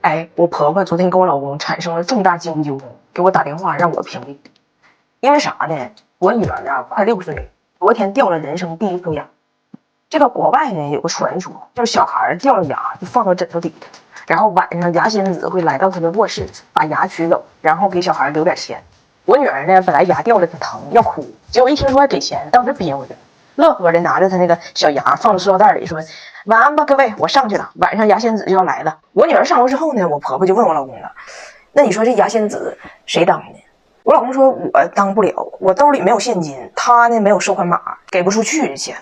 哎，我婆婆昨天跟我老公产生了重大经济纠纷，给我打电话让我评理。因为啥呢？我女儿啊快6岁，昨天掉了人生第一颗牙。这个国外呢有个传说，就是小孩掉了牙就放到枕头底下，然后晚上牙仙子会来到他的卧室，把牙取走，然后给小孩留点钱。我女儿呢本来牙掉了挺疼，要哭，结果一听说还给钱，当时憋回去了，乐呵的拿着他那个小牙放到塑料袋里，说晚安吧各位，我上去了，晚上牙仙子就要来了。我女儿上楼之后呢，我婆婆就问我老公了，那你说这牙仙子谁当的？我老公说我当不了，我兜里没有现金，他呢没有收款码，给不出去这钱。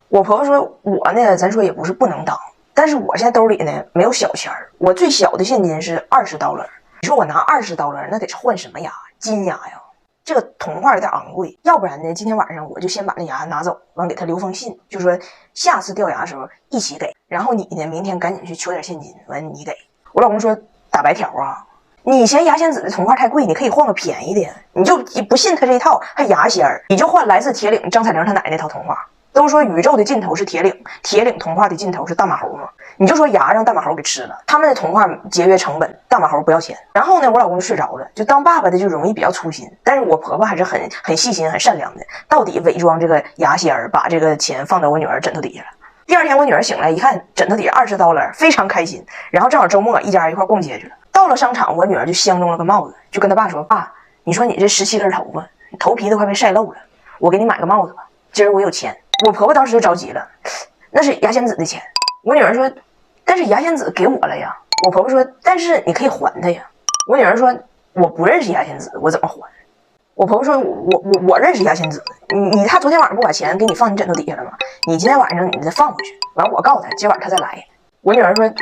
我婆婆说我呢咱说也不是不能当，但是我现在兜里呢没有小钱，我最小的现金是$20，你说我拿$20那得是换什么牙？金牙呀，这个铜话有点昂贵，要不然呢今天晚上我就先把那牙拿走，完给他留封信，就说下次掉牙的时候一起给，然后你呢明天赶紧去求点现金，完你给。我老公说打白条啊，你嫌牙仙子的铜话太贵，你可以换个便宜的，你就不信他这一套还牙仙儿，你就换来自铁岭张彩玲他奶那套铜话。都说宇宙的尽头是铁岭，铁岭童话的尽头是大马猴嘛，你就说牙让大马猴给吃了，他们的童话节约成本，大马猴不要钱。然后呢我老公就睡着了，就当爸爸的就容易比较粗心，但是我婆婆还是很细心很善良的，到底伪装这个牙仙儿，把这个钱放到我女儿枕头底下了。第二天我女儿醒来一看枕头底下$20，非常开心，然后正好周末一家一块逛街去了。到了商场，我女儿就相中了个帽子，就跟她爸说，爸，你说你这17根头发，头皮都快被晒漏了，我给你买个帽子吧，今儿我有钱。我婆婆当时就着急了，那是牙仙子的钱。我女儿说但是牙仙子给我了呀。我婆婆说但是你可以还她呀。我女儿说我不认识牙仙子，我怎么还？我婆婆说我认识牙仙子，他昨天晚上不把钱给你放你枕头底下了吗？你今天晚上你再放回去，完我告诉他今晚他再来。我女儿说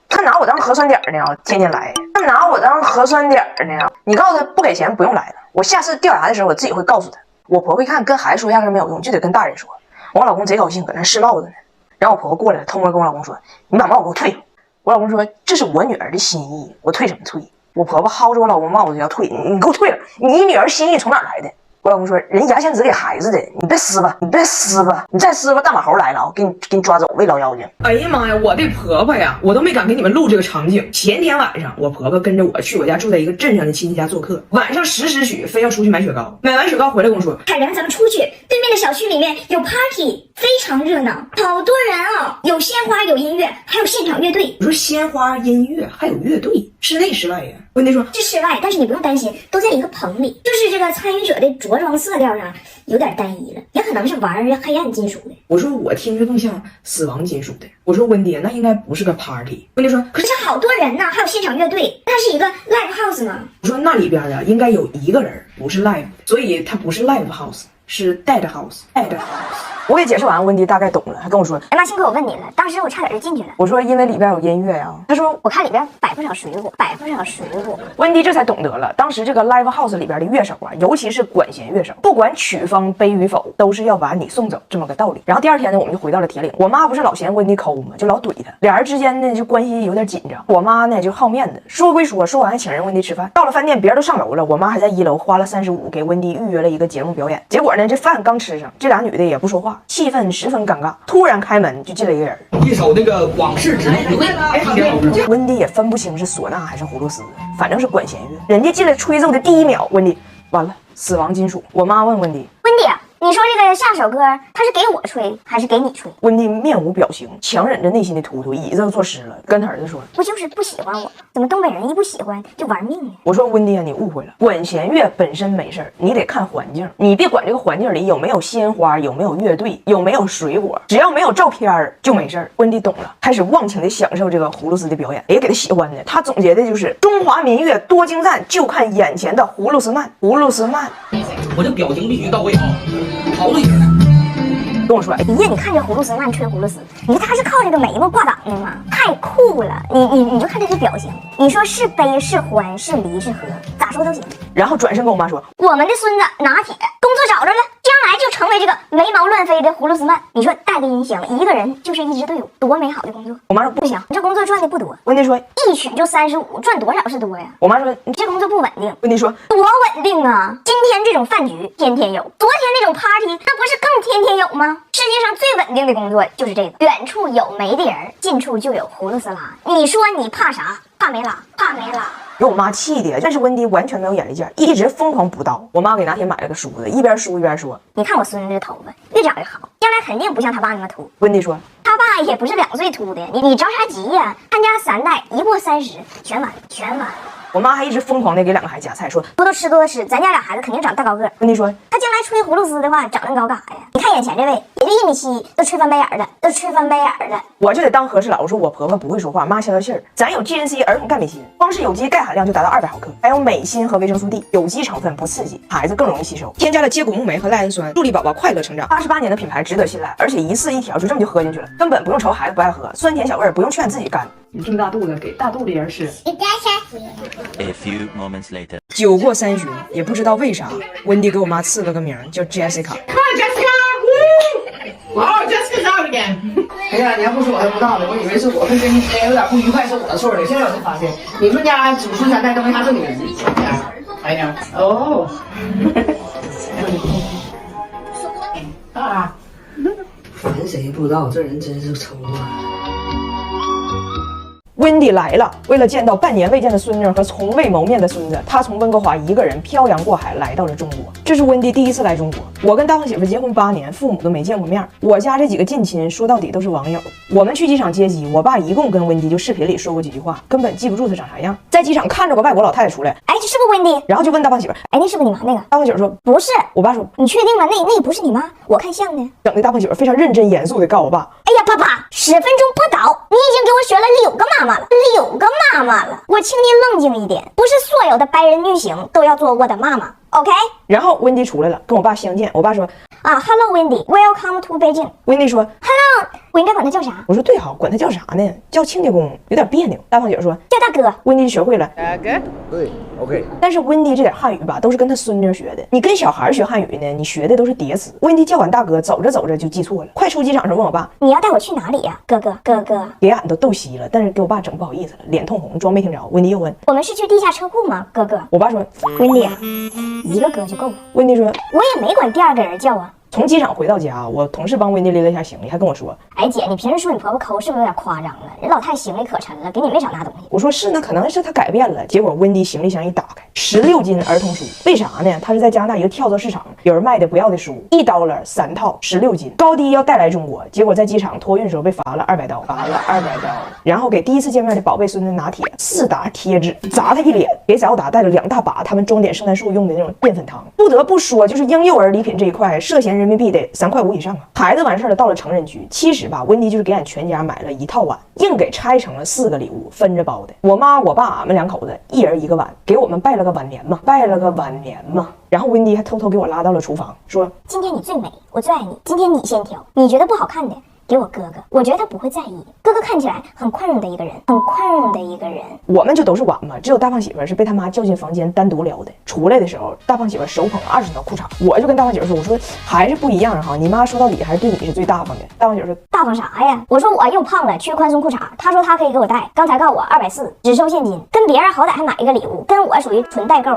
他拿我当核酸点呢，天天来，他拿我当核酸点呢，你告诉他不给钱不用来了，我下次掉牙的时候我自己会告诉他。我婆婆一看跟孩子说压根没有用，就得跟大人说。我老公贼高兴，搁那试帽子呢。然后我婆婆过来了，偷摸跟我老公说：“你把帽子给我退了。”我老公说：“这是我女儿的心意，我退什么退？”我婆婆薅着我老公帽子要退，你给我退了！你女儿心意从哪来的？我老公说：“人牙仙子给孩子的，你别撕吧，你别撕吧，你再撕吧，大马猴来了啊，给你抓走，喂老妖精！”哎呀妈呀，我的婆婆呀，我都没敢给你们录这个场景。前天晚上，我婆婆跟着我去我家住在一个镇上的亲戚家做客，晚上10时许非要出去买雪糕，买完雪糕回来跟我说：“海良，咱们出去，对面的小区里面有 party， 非常热闹，好多人啊，有鲜花，有音乐，还有现场乐队。”我说鲜花、音乐还有乐队，室内室外呀？问题说是室外，但是你不用担心，都在一个棚里，就是这个参与者的着装色调上有点单一了，也可能是玩黑暗金属的。我说我听着更像死亡金属的。我说温迪，那应该不是个 party。温迪说可是好多人呢，还有现场乐队，那是一个 live house 吗？我说那里边啊应该有一个人，不是 live， 所以它不是 live house， 是 dead house。dead house。我给解释完，温迪大概懂了，还跟我说：“哎妈，幸亏我问你了，当时我差点就进去了。”我说因为里边有音乐呀。他说我看里边摆不少水果，摆不少水果。温迪这才懂得了，当时这个 live house 里边的乐手啊，尤其是管弦乐手，不管曲风悲与否，都是要把你送走这么个道理。然后第二天呢，我们就回到了铁岭。我妈不是老嫌温迪抠嘛，就老怼他，俩人之间呢就关系有点紧张。我妈呢就好面子，说归说，说完还请人温迪吃饭。到了饭店，别人都上楼了，我妈还在1楼花了35给温迪预约了一个节目表演。结果呢，这饭刚吃上，这俩女的也不说话，气氛十分尴尬。突然开门就进来一个人，一首那个往事只能回味。温迪也分不清是唢呐还是葫芦丝，反正是管弦乐。人家进来吹奏的第1秒，温迪完了，死亡金属。我妈问温迪，温迪，你说这个下首歌他是给我吹还是给你吹？温迪面无表情，强忍着内心的突突，椅子都坐湿了，跟他儿子说：“不就是不喜欢我？怎么东北人一不喜欢就玩命呢？”我说温迪啊，你误会了，管弦乐本身没事儿，你得看环境，你别管这个环境里有没有鲜花，有没有乐队，有没有水果，只要没有照片就没事儿。温迪懂了，开始忘情的享受这个葫芦丝的表演，也给他喜欢的。他总结的就是中华民乐多精湛，就看眼前的葫芦丝慢，葫芦丝慢。我这表情必须到位啊，陶醉。跟我说，哎呀，你看这葫芦丝慢吹葫芦丝，你看他是靠这个眉毛挂档的吗？太酷了！你就看这个表情，你说是悲是欢是离是合，咋说都行。然后转身跟我妈说，我们的孙子拿铁工作找着了，将来就成为这个眉毛乱飞的葫芦丝曼。你说带个音箱，一个人就是一支队伍，多美好的工作。我妈说不行，你这工作赚的不多。温迪说一曲就35，赚多少是多呀？我妈说你这工作不稳定。温迪说多稳定啊！今天这种饭局天天有，昨天那种 party 那不是更天天有吗？世界上最稳定的工作就是这个，远处有没的人，近处就有葫芦丝拉。你说你怕啥？怕没拉？怕给我妈气的。但是温迪完全没有眼力见，一直疯狂补刀。我妈给那天买了个梳子，一边梳一边说：“你看我孙子的头发越长越好，将来肯定不像他爸那么秃。”温迪说：“他爸也不是2岁秃的，你着啥急呀？他家3代一过30全完。”我妈还一直疯狂的给2个孩子夹菜，说多多吃，咱家俩孩子肯定长大高个。温迪说他将来吹葫芦丝的话，长那高干啥呀？你看眼前这位，也就1.7米，都吹翻白眼了，我就得当和事佬，说我婆婆不会说话，妈消消气儿。咱有 GNC 儿童钙镁锌，光是有机钙含量就达到200毫克，还有镁锌和维生素 D， 有机成分不刺激，孩子更容易吸收。添加了接骨木酶和赖氨酸，助力宝宝快乐成长。88年的品牌值得信赖，而且一次一条就这么就喝进去了，根本不用愁孩子不爱喝，酸甜小味儿不用劝自己干。你这么大肚子，给大肚子人吃。 A few moments later. 酒过3巡，也不知道为啥，温迪给我妈赐了个名叫 Jessica。哦 ，Jessica out again。哎呀，你要不说我还不知道呢，我以为是我跟你有点不愉快是我的错呢。现在我才发现，你们家祖孙3代都没啥正经人。哎呀，哦。啊，烦谁不知道，这人真是抽啊。温迪来了，为了见到半年未见的孙女和从未谋面的孙子，他从温哥华一个人漂洋过海来到了中国。这是温迪第一次来中国。我跟大胖媳妇结婚8年，父母都没见过面。我家这几个近亲说到底都是网友。我们去机场接机，我爸一共跟温迪就视频里说过几句话，根本记不住他长啥样。在机场看着个外国老太太出来，哎，这是不是温迪？然后就问大胖媳妇，哎，那是不是你妈那个？大胖媳妇说不是。我爸说你确定吗？那不是你妈，我看像呢。整的大胖媳妇非常认真严肃的告我爸，哎呀，爸爸，10分钟不倒，你已经给我选了6个妈妈了，6个妈妈了。我请你冷静一点，不是所有的白人女性都要做我的妈妈。OK， 然后温迪出来了，跟我爸相见。我爸说啊 ，Hello Wendy，Welcome to Beijing。温迪说 Hello， 我应该管他叫啥？我说对好，管他叫啥呢？叫亲家公有点别扭。大胖姐说叫大哥。温迪学会了，大哥，对 ，OK。但是温迪这点汉语吧，都是跟他孙女学的。你跟小孩学汉语呢，你学的都是叠词。温迪叫完大哥，走着走着就记错了。快出机场的时候问我爸，你要带我去哪里呀？哥哥，给俺都逗稀了，但是给我爸整不好意思了，脸通红，装没听着。温迪又问我们是去地下车库吗？哥哥，我爸说温迪，一个哥就够了。温迪说我也没管第2个人叫啊。从机场回到家，我同事帮温迪拎了一下行李，还跟我说，哎姐，你平时说你婆婆抠是不是有点夸张了？人老太行李可沉了，给你没少拿东西。我说是呢，可能是他改变了。结果温迪行李箱一打开，16斤儿童书，为啥呢？他是在加拿大一个跳蚤市场，有人卖的不要的书，$13套，16斤，高低要带来中国，结果在机场托运时候被罚了200刀，然后给第一次见面的宝贝孙子拿铁4沓贴纸砸他一脸，给小达带了2大把他们装点圣诞树用的那种淀粉糖。不得不说，就是婴幼儿礼品这一块，涉嫌人民币得3块5以上啊。孩子完事了，到了成人区，其实吧，温迪就是给俺全家买了1套碗，硬给拆成了4个礼物，分着包的。我妈我爸俺们2口子一人1个碗，给我们拜了个晚年嘛。然后温迪还偷偷给我拉到了厨房，说今天你最美，我最爱你，今天你先挑，你觉得不好看的给我哥哥，我觉得他不会在意。哥哥看起来很宽容的一个人，我们就都是碗嘛，只有大胖媳妇是被他妈叫进房间单独聊的。出来的时候，大胖媳妇手捧20条裤衩，我就跟大胖媳妇说，我说还是不一样哈，你妈说到底还是对你是最大方的。大胖媳妇说大方啥呀？我说我又胖了，缺宽松裤衩，他说他可以给我带，刚才告我240，只收现金，跟别人好歹还买一个礼物，跟我属于纯代购。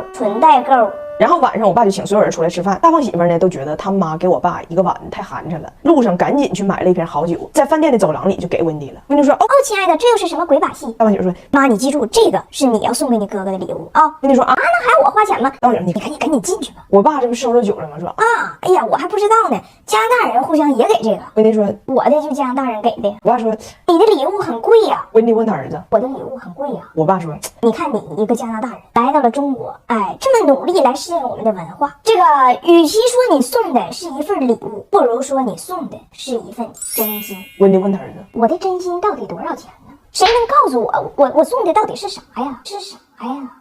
然后晚上我爸就请所有人出来吃饭，大胖媳妇呢都觉得他妈给我爸1个碗太寒碜了，路上赶紧去买了一瓶好酒，在饭店的走廊里就给温迪了。温迪说哦，亲爱的，这又是什么鬼把戏？大胖媳妇说妈，你记住，这个是你要送给你哥哥的礼物啊。温迪说啊，那还要我花钱吗？大胖媳妇你赶紧进去吧。我爸这不收着酒了吗？说啊，哎呀，我还不知道呢，加拿大人互相也给这个。温迪说我的就加拿大人给的。我爸说你的礼物很贵呀。温迪问他儿子，我的礼物很贵呀。我爸说你看你一个加拿大人来到了中国，哎，这么努力来适应我们的文化，这个与其说你送的是一份礼物，不如说你送的是一份真心。温迪问他儿子，我的真心到底多少钱呢？谁能告诉我，我送的到底是啥呀？是啥呀？